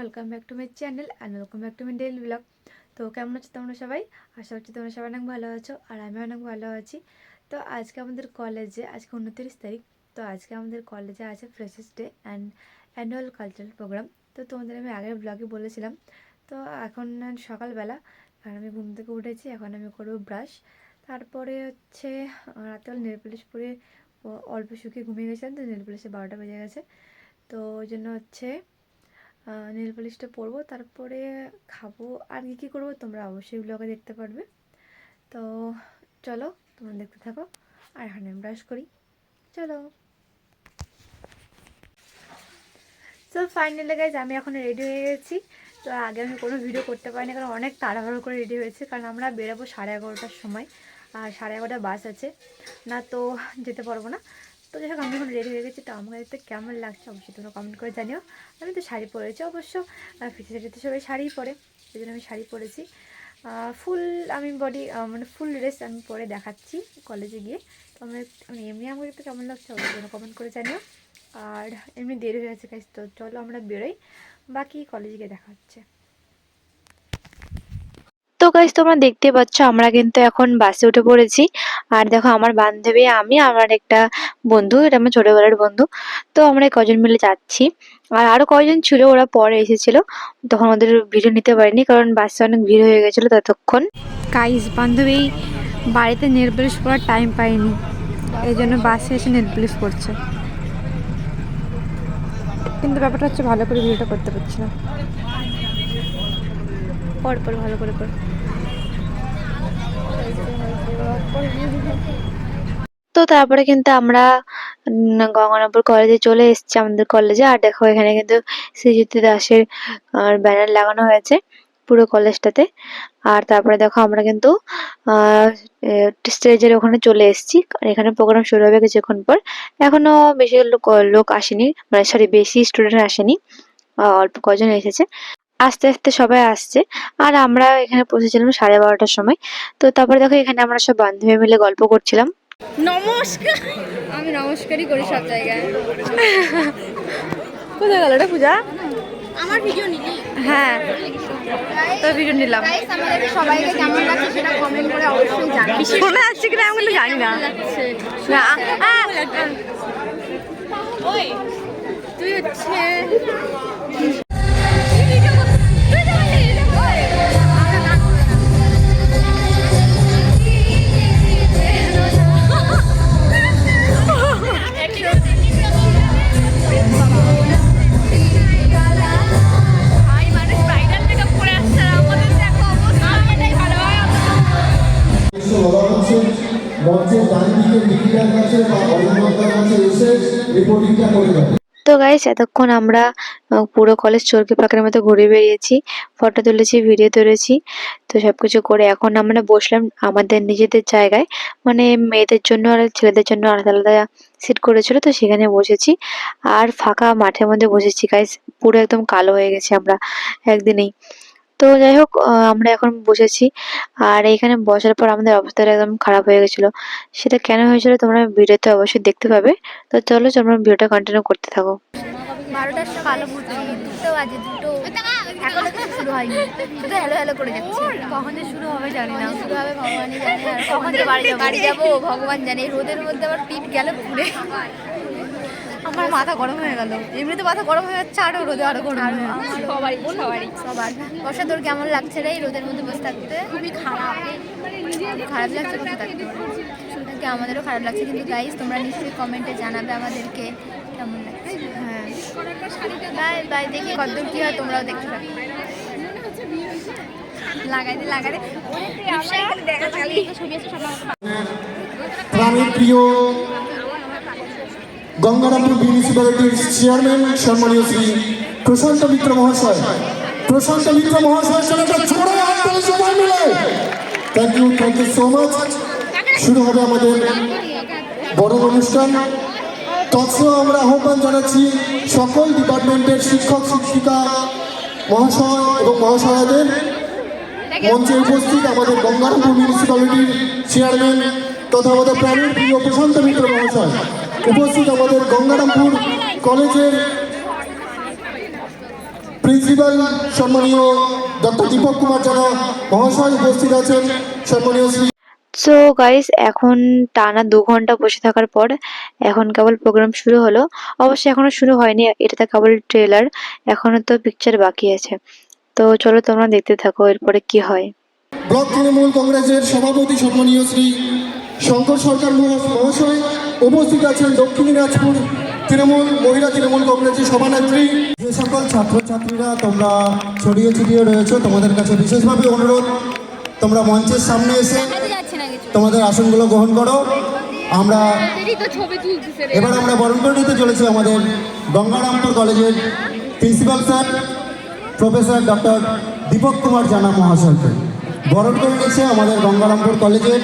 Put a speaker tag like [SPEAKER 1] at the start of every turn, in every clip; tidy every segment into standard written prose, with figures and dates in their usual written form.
[SPEAKER 1] Welcome back to my channel and welcome back to my daily blog. তো কেমন আছো তোমরা সবাই? আশা করছি তোমরা সবাই অনেক ভালো আছো আর আমি অনেক ভালো আছি। তো আজকে আমাদের কলেজে, আজকে 29 তারিখ, তো আজকে আমাদের কলেজে আছে freshers day and annual cultural programme. তো তোমাদের আমি আগের ব্লগে বলেছিলাম। তো এখন সকালবেলা আর আমি ঘুম থেকে উঠেছি, এখন আমি করবো ব্রাশ, তারপরে হচ্ছে রাতেবেলা নেল পলিশ পরে অল্প শুকিয়ে ঘুমিয়ে গেছিলাম, তো নেল পলিশে 12টা বেজে গেছে। তো ওই জন্য হচ্ছে নেল পলিশটা পরবো, তারপরে খাবো, আর কী কী করবো তোমরা অবশ্যই ব্লগে দেখতে পারবে। তো চলো তোমরা দেখতে থাকো, আর এখন আমি ব্রাশ করি, চলো। তো ফাইনালি গাইজ আমি এখন রেডি হয়ে গেছি। তো আগে আমি কোনো ভিডিও করতে পারিনি, কারণ অনেক তাড়াহুড়ো করে রেডি হয়েছে, কারণ আমরা বেরোবো 11:30টার সময়, আর 11:30 বাস আছে না, তো যেতে পারবো না। তো যাই হোক আমি এখন রেডি হয়ে গেছি। তো আমার দেখতে কেমন লাগছে অবশ্যই তোমরা কমেন্ট করে জানিও। আমি তো শাড়ি পরেছি অবশ্য, আর ফিতে সাথে সবাই শাড়িই পরে, সেই জন্য আমি শাড়ি পরেছি। ফুল আমি বডি মানে ফুল ড্রেস আমি পরে দেখাচ্ছি কলেজে গিয়ে। তো আমি এমনি আমাকে দেখতে কেমন লাগছে অবশ্যই তোমরা কমেন্ট করে জানিও। আর এমনি দেরি হয়ে গেছে গাইজ, তো চলো আমরা বেরোই, বাকি কলেজে গিয়ে দেখা হচ্ছে।
[SPEAKER 2] তো গাইস তোমরা দেখতে পাচ্ছ আমরা কিন্তু এখন বাসে উঠে পড়েছি। আর দেখো আমার বান্ধবী, আমি, আমার একটা বন্ধু, এটা আমার ছোটবেলার বন্ধু। তো আমরা কজন মিলে যাচ্ছি, আর আরো কয়জন ছিল, ওরা পরে এসেছিল, তখন ওদের ভিডিও নিতে পারিনি কারণ বাসে অনেক ভিড় হয়ে গেছিল ততক্ষণ।
[SPEAKER 1] গাইজ বান্ধবী বাড়িতে নেল পলিশ পরার টাইম পাইনি, এই জন্য বাসে এসে নেল পলিশ পরছে, কিন্তু ব্যাপারটা হচ্ছে ভালো করে ভিডিওটা করতে পারছি না। পর ভালো করে কর।
[SPEAKER 2] তো তারপরে কিন্তু আমরা গঙ্গারামপুর কলেজে চলে এসেছি, আমাদের কলেজে। আর দেখো এখানে কিন্তু শ্রীযুক্ত দাসের ব্যানার লাগানো হয়েছে পুরো কলেজটাতে। আর তারপরে দেখো আমরা কিন্তু স্টেজের ওখানে চলে এসেছি, এখানে প্রোগ্রাম শুরু হবে কিছুক্ষণ পর। এখনো বেশি লোক আসেনি, মানে সরি বেশি স্টুডেন্ট আসেনি, অল্প কজন এসেছে। আস্তে আস্তে সবাই আসছে। আর আমরা এখানে পৌঁছেছিলাম 12:30টার সময়। তো তারপরে দেখো এখানে আমরা সব বান্ধবী মিলে গল্প করছিলাম।
[SPEAKER 1] নমস্কার, আমি নমস্কারই করি সব জায়গায়। কোথায় গেল রে পূজা?
[SPEAKER 3] আমার ভিডিও নিলি?
[SPEAKER 1] হ্যাঁ, তোর ভিডিও নিলাম।
[SPEAKER 3] গাইস আমাদের সবাইকে কেমন লাগছে সেটা কমেন্ট করে অবশ্যই জানাবেন।
[SPEAKER 1] শোনা যাচ্ছে কিনা আমি কিন্তু জানি না। না,
[SPEAKER 3] ওই তুই হচ্ছে
[SPEAKER 4] মঞ্চের ডান দিকে বিক্রিয়ার কাছে বা অভিনেতার কাছে এসে রিপোর্টিংটা করে যাবে।
[SPEAKER 2] তো গাইস এতক্ষণ আমরা পুরো কলেজ চরকি পাকের মতো ঘুরে বেরিয়েছি, ফটো তুলেছি, ভিডিও তুলেছি। তো সবকিছু করে এখন আমরা বসলাম আমাদের নিজেদের জায়গায়, মানে মেয়েদের জন্য আর ছেলেদের জন্য আলাদা আলাদা সিট করেছিল, তো সেখানে বসেছি। আর ফাঁকা মাঠের মধ্যে বসেছি গাইস, পুরো একদম কালো হয়ে গেছে আমরা একদিনেই। তো যাই হোক আমরা এখন বসেছি, আর এইখানে বসার পর আমাদের অবস্থাটা একদম খারাপ হয়ে গেছিল। সেটা কেন হয়েছিল তোমরা ভিডিওতে অবশ্যই দেখতে পাবে। তো চলো তোমরা ভিডিওটা কন্টিনিউ করতে থাকো।
[SPEAKER 3] 12টার কালো বুঝি 2টো বাজে, 2টো এখনো কিছু শুরু হয়নি, শুধু হ্যালো হ্যালো করে যাচ্ছে।
[SPEAKER 1] কখন যে শুরু হবে জানি না,
[SPEAKER 3] শুরু হবে ভগবানই জানে, আর কখন যে বাড়ি যাবো ভগবান জানে। এই রোদের মধ্যে আবার পিঠ গেল পুড়ে,
[SPEAKER 1] আমার মাথা গরম হয়ে গেল। এমনিতে মাথা গরম হয়ে যাচ্ছে, আরো রোদে আরো গরম হয়ে
[SPEAKER 3] সবারই। বর্ষা তোর কেমন লাগছে রে এই রোদের মধ্যে বসে থাকতে? খুবই খারাপ লাগছে বসে থাকতে। শুনতে আমাদেরও খারাপ লাগছে, কিন্তু গাইস তোমরা নিশ্চয়ই কমেন্টে জানাবে আমাদেরকে কেমন লাগছে।
[SPEAKER 1] হ্যাঁ,
[SPEAKER 3] বাই বাই, দেখি কতদূর কি হয়, তোমরাও দেখতে থাকো। লাগাই দে
[SPEAKER 4] প্রাণের প্রিয় গঙ্গারামপুর মিউনিসিপ্যালিটির চেয়ারম্যান সম্মানীয় শ্রী প্রশান্ত মিত্র মহাশয়, থ্যাংক ইউ সো মাচ। শুরু হবে আমাদের বড় অনুষ্ঠান। তৎসহ আমরা আহ্বান জানাচ্ছি সকল ডিপার্টমেন্টের শিক্ষক শিক্ষিকা মহাশয় এবং মহাশয়াদের মঞ্চে উপস্থিত আমাদের গঙ্গারামপুর মিউনিসিপ্যালিটির চেয়ারম্যান তথা আমাদের প্রাণের প্রিয় প্রশান্ত মিত্র মহাশয়, উপস্থিত আমাদের গঙ্গারামপুর কলেজের প্রিন্সিপাল সম্মানীয় ডক্টর দীপক কুমার জানা মহাশয় উপস্থিত আছেন। সম্মানীয় শ্রী
[SPEAKER 2] সো গাইস, এখন টানা 2 ঘন্টা বসে থাকার পর এখন কেবল প্রোগ্রাম শুরু হলো। অবশ্যই এখনো শুরু হয়নি, এটা তো কেবল ট্রেলার, এখনো তো পিকচার বাকি আছে। তো চলো তোমরা দেখতে থাকো এরপরে কি হয়।
[SPEAKER 4] ব্লক তৃণমূল কংগ্রেসের সভাপতি সম্মানীয় শ্রী শঙ্কর সরকার মহাশয় উপস্থিত আছেন। দক্ষিণ দিনাজপুর মহিলা তৃণমূল কংগ্রেসের সভানেত্রী। যে সকল ছাত্রছাত্রীরা তোমরা ছড়িয়ে ছিটিয়ে রয়েছে, তোমাদের কাছে বিশেষভাবে অনুরোধ, তোমরা মঞ্চের সামনে এসে তোমাদের আসনগুলো গ্রহণ করো। এবার আমরা বরণ করে নিতে চলেছি আমাদের গঙ্গারামপুর কলেজের principal sir professor doctor Dipak Kumar Jana মহাশয়কে। বরণ করে নিচ্ছে আমাদের গঙ্গারামপুর কলেজের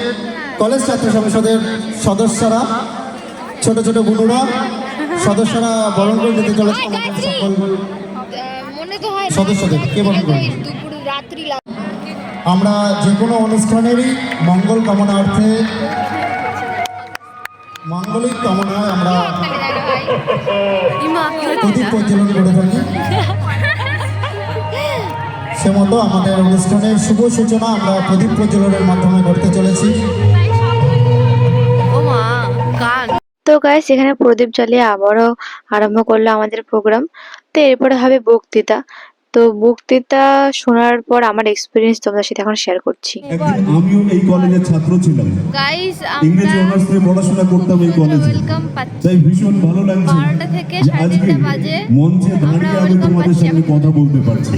[SPEAKER 4] কলেজ ছাত্র সংসদের সদস্যরা, ছোট ছোট বুনুরা সদস্যরা বরণ করে নিতে চলেছে আমাদের সকল সদস্যদের। কে বরণ করে? আমরা যে কোনো অনুষ্ঠানেরই মঙ্গল কামনার্থে, মাঙ্গলিক কামনায় আমরা প্রদীপ প্রজ্বলন করে থাকি। সে মতো আমাদের অনুষ্ঠানের শুভ সূচনা আমরা প্রদীপ প্রজ্বলনের মাধ্যমে করতে চলেছি।
[SPEAKER 2] তো গাইস, এখানে প্রদীপ জ্বালিয়ে আবারও আরম্ভ করলো আমাদের প্রোগ্রাম। তো এরপরে হবে বক্তৃতা। তো বক্তৃতা শোনার পর আমার এক্সপিরিয়েন্স তোমাদের সাথে এখন শেয়ার করছি।
[SPEAKER 5] একদিন আমিও এই কলেজের ছাত্র ছিলাম,
[SPEAKER 3] গাইস
[SPEAKER 5] ইংরেজি অনার্স নিয়ে পড়াশোনা করতাম এই কলেজে।
[SPEAKER 3] ওয়েলকাম পাচ্ছি।
[SPEAKER 5] তাই ভীষণ ভালো লাগছে
[SPEAKER 3] 12টা থেকে
[SPEAKER 5] যে আজকে
[SPEAKER 3] 3:30 বাজে
[SPEAKER 5] মঞ্চে দাঁড়িয়ে আমি তোমাদের সঙ্গে কথা বলতে পারছি।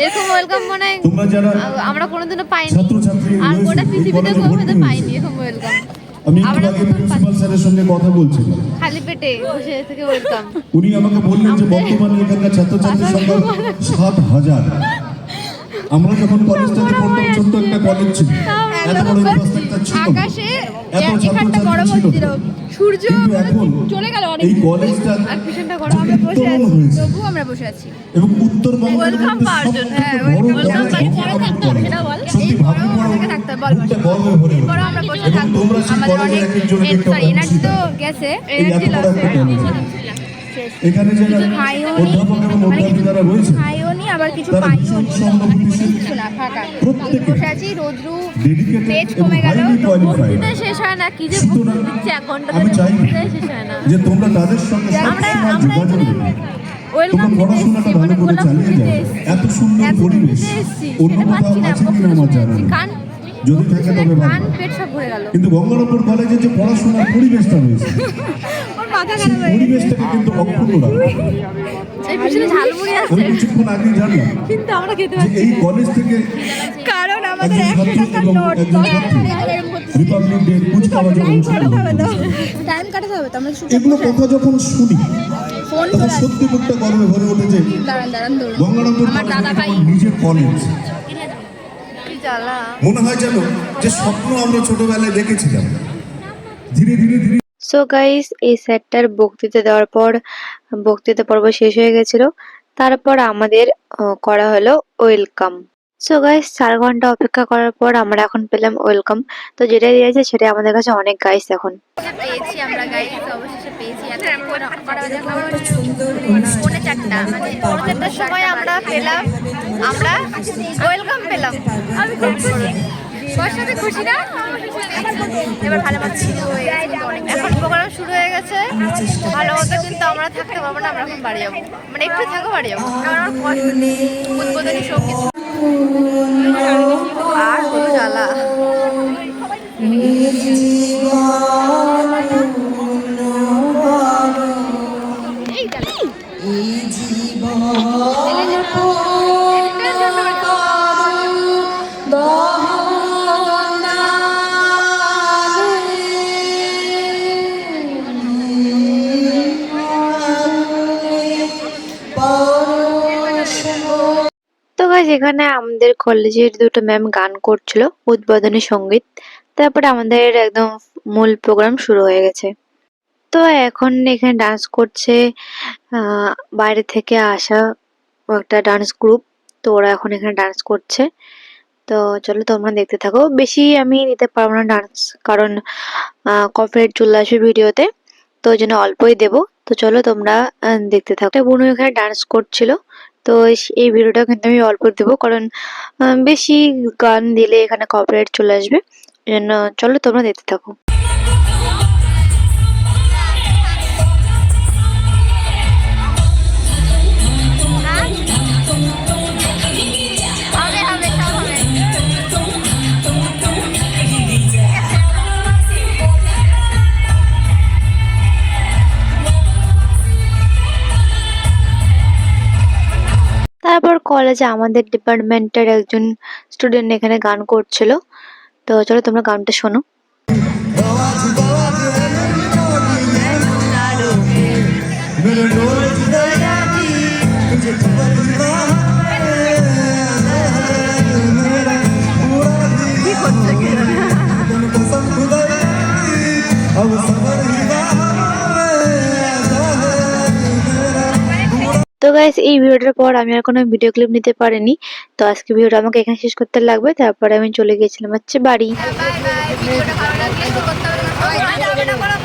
[SPEAKER 3] এরকম ওয়েলকাম মনে হয়
[SPEAKER 5] তোমরা যারা
[SPEAKER 3] আমরা কোনোদিনও পাইনি,
[SPEAKER 5] ছাত্রছাত্রী
[SPEAKER 3] আর
[SPEAKER 5] রয়েছে,
[SPEAKER 3] গোটা
[SPEAKER 5] এই
[SPEAKER 3] পৃথিবীতে
[SPEAKER 5] কলেজে
[SPEAKER 3] কোনোদিনও
[SPEAKER 5] ভর্তি
[SPEAKER 3] পাইনি
[SPEAKER 5] হয়েছে।
[SPEAKER 3] এরকম ওয়েলকাম।
[SPEAKER 5] আমি একটু
[SPEAKER 3] আমরা
[SPEAKER 5] আগে
[SPEAKER 3] প্রথম
[SPEAKER 5] প্রিন্সিপাল স্যারের সঙ্গে কথা বলছিলাম।
[SPEAKER 3] খালি পেটে বসে থেকে ওয়েলকাম।
[SPEAKER 5] উনি আমাকে বললেন যে বর্তমানে এখানকার ছাত্রছাত্রীর সংখ্যা 7,000। আমরা যখন কলেজটাতে পড়তাম, ছোট্ট একটা কলেজ ছিল, এত বড় ইনফ্রাস্ট্রাকচার ছিল না,
[SPEAKER 3] আকাশে
[SPEAKER 5] এত
[SPEAKER 3] এখানটা গরম
[SPEAKER 5] ছাত্রছাত্রী ছিল
[SPEAKER 3] হচ্ছিল,
[SPEAKER 5] না।
[SPEAKER 3] সূর্য
[SPEAKER 5] কিন্তু এখন
[SPEAKER 3] চলে গেল অনেক
[SPEAKER 5] এই কলেজটা
[SPEAKER 3] আর পিছনটা গরম,
[SPEAKER 5] যে
[SPEAKER 3] আমরা বসে
[SPEAKER 5] উত্তরণ
[SPEAKER 3] আছি,
[SPEAKER 5] হয়েছে
[SPEAKER 3] তবু আমরা বসে আছি।
[SPEAKER 5] এবং উত্তরবঙ্গের
[SPEAKER 3] Welcome
[SPEAKER 5] মধ্যে
[SPEAKER 3] পাওয়ার জন্য,
[SPEAKER 5] সবথেকে
[SPEAKER 3] হ্যাঁ,
[SPEAKER 5] বড়
[SPEAKER 3] welcome
[SPEAKER 5] কলেজ
[SPEAKER 3] পাওয়ার জন্য।
[SPEAKER 5] গঙ্গারামপুর কলেজ।
[SPEAKER 3] সেটা বল।
[SPEAKER 5] সত্যি ভাবতে পারো
[SPEAKER 3] থেকে থাকতে বল,
[SPEAKER 5] বুকটা গর্বে ভরে ওঠে।
[SPEAKER 3] এরপরও আমরা বসে
[SPEAKER 5] এবং
[SPEAKER 3] থাকবো।
[SPEAKER 5] তোমরা সেই
[SPEAKER 3] আমাদের
[SPEAKER 5] কলেজের
[SPEAKER 3] অনেক
[SPEAKER 5] একজনকে একটা
[SPEAKER 3] এনার্জি তো
[SPEAKER 5] বলছি,
[SPEAKER 3] গেছে,
[SPEAKER 5] এই এত বড় একটা কলেজ। এখানে যারা অধ্যাপক এবং অধ্যাপিকারা রয়েছে,
[SPEAKER 3] খাইওনি আবার কিছু
[SPEAKER 5] তারা
[SPEAKER 3] পাইও
[SPEAKER 5] ভীষণ সহানুভূতিশীল,
[SPEAKER 3] কিছু না, ফাঁকা
[SPEAKER 5] প্রত্যেকে
[SPEAKER 3] বসে আছি। রোদ্রু
[SPEAKER 5] ডেডিকেটেড
[SPEAKER 3] পেট
[SPEAKER 5] এবং
[SPEAKER 3] কমে গেল,
[SPEAKER 5] হাইলি কোয়ালিফাইড।
[SPEAKER 3] বক্তৃতা শেষ হয় না, কি যে
[SPEAKER 5] সুতরাং
[SPEAKER 3] দিচ্ছে 1 ঘন্টা
[SPEAKER 5] আমি
[SPEAKER 3] ধরে
[SPEAKER 5] চাই
[SPEAKER 3] বক্তৃতা শেষ হয় না।
[SPEAKER 5] যে তোমরা তাদের সঙ্গে
[SPEAKER 3] আমরা
[SPEAKER 5] সবসময় যোগাযোগ রেখে
[SPEAKER 3] ওয়েলকাম
[SPEAKER 5] তোমরা পড়াশোনাটা ভালো করে চালিয়ে যাও। এত সুন্দর পরিবেশ অন্য কোথাও আছে কিনা আমার জানা নেই,
[SPEAKER 3] কান
[SPEAKER 5] যদি থাকে তবে ভালো।
[SPEAKER 3] কান পেট সব ভরে গেল।
[SPEAKER 5] কিন্তু গঙ্গারামপুর কলেজে যে পড়াশোনার পরিবেশটা রয়েছে,
[SPEAKER 3] ওর মাথা
[SPEAKER 5] সেই
[SPEAKER 3] খারাপ হয়ে গেছে।
[SPEAKER 5] পরিবেশটাকে কিন্তু অক্ষুণ্ণ রাখো।
[SPEAKER 3] এই পিছনে ঝালমুড়ি
[SPEAKER 5] আমি
[SPEAKER 3] আছে,
[SPEAKER 5] কিছুক্ষণ আগেই জানলাম
[SPEAKER 3] কিন্তু আমরা খেতে
[SPEAKER 5] যে
[SPEAKER 3] পারছি
[SPEAKER 5] এই
[SPEAKER 3] না,
[SPEAKER 5] কলেজ থেকে
[SPEAKER 3] কারণ আমাদের
[SPEAKER 5] একজন
[SPEAKER 3] 100
[SPEAKER 5] ছাত্র
[SPEAKER 3] টাকার
[SPEAKER 5] এবং
[SPEAKER 3] নোট
[SPEAKER 5] একজন ছাত্রী রিপাবলিক ডে কুচকাওয়াজের অনুষ্ঠান করেছে।
[SPEAKER 3] টাইম কাটাতে হবে তো, আমরা শুধু
[SPEAKER 5] এগুলো কথা যখন শুনি
[SPEAKER 3] ফোন
[SPEAKER 5] তখন সত্যি মুখটা গর্বে ভরে উঠেছে।
[SPEAKER 3] দাঁড়ান ধরুন।
[SPEAKER 5] গঙ্গারামপুর
[SPEAKER 3] আমার
[SPEAKER 5] কলেজ
[SPEAKER 3] দাদা ভাই।
[SPEAKER 5] আমার নিজের কলেজ।
[SPEAKER 3] কি জ্বালা।
[SPEAKER 5] মনে হয় যেন যে স্বপ্ন আমরা ছোটবেলায় দেখেছিলাম, ধীরে ধীরে ধীরে
[SPEAKER 2] সো গাইস, এই স্যারটার বক্তৃতা দেওয়ার পর বক্তৃতা পর্ব শেষ হয়ে গেছিল। তারপর আমাদের করা হলো ওয়েলকাম। সো গাইস, 4 ঘন্টা অপেক্ষা করার পর আমরা এখন পেলাম ওয়েলকাম। তো যেটা দিয়েছে সেটা আমাদের কাছে অনেক গাইস এখন।
[SPEAKER 3] পেয়েছি আমরা গাইস, অবশেষে পেয়েছি। এতক্ষণ করা বাজে এখন 4:45, মানে 4:45 সময় আমরা পেলাম, আমরা ওয়েলকাম পেলাম। আমি খুব খুশি, সবার সাথে খুশি না? এবার ভালো মতো শুরু হয়ে গেছে, কিন্তু অনেক এখন প্রোগ্রাম শুরু হয়ে গেছে ভালো মতো, কিন্তু আমরা থাকতে পারবো না, আমরা এখন বাড়ি যাবো, মানে একটু থাকো বাড়ি যাবো, কারণ আমার উদ্বোধনী সঙ্গীত আর কত জ্বালা। এই জ্বালা।
[SPEAKER 2] তো গাইস, এখানে আমাদের কলেজের 2টো ম্যাম গান করছিল উদ্বোধনী সঙ্গীত। তারপরে আমাদের একদম মূল প্রোগ্রাম শুরু হয়ে গেছে। তো এখন এখানে ডান্স করছে বাইরে থেকে আসা একটা ডান্স গ্রুপ। তো ওরা এখন এখানে ডান্স করছে। তো চলো তোমরা দেখতে থাকো। বেশি আমি নিতে পারবো না ডান্স, কারণ কপিরাইট চলে আসবে ভিডিওতে, তো ওই জন্য অল্পই দেবো। তো চলো তোমরা দেখতে থাকো। একটা বোনও এখানে ডান্স করছিল, তো এই ভিডিওটা কিন্তু আমি অল্প দেবো, কারণ বেশি গান দিলে এখানে কপিরাইট চলে আসবে। এই জন্য চলো তোমরা দেখতে থাকো।
[SPEAKER 3] হবে হবে সব হবে।
[SPEAKER 2] তারপর কলেজে আমাদের ডিপার্টমেন্টের একজন স্টুডেন্ট এখানে গান করছিল। তো চলো তোমরা গানটা শোনো। তো গাইস, এই ভিডিওটার পর আমি আর কোনো ভিডিও ক্লিপ নিতে পারিনি। তো আজকে ভিডিওটা আমাকে এখানে শেষ করতে লাগবে। তারপরে আমি চলে গিয়েছিলাম হচ্ছে বাড়ি।
[SPEAKER 3] Bye bye. ভিডিওটা ভালো লাগলে তো করতে হবে না, সবাই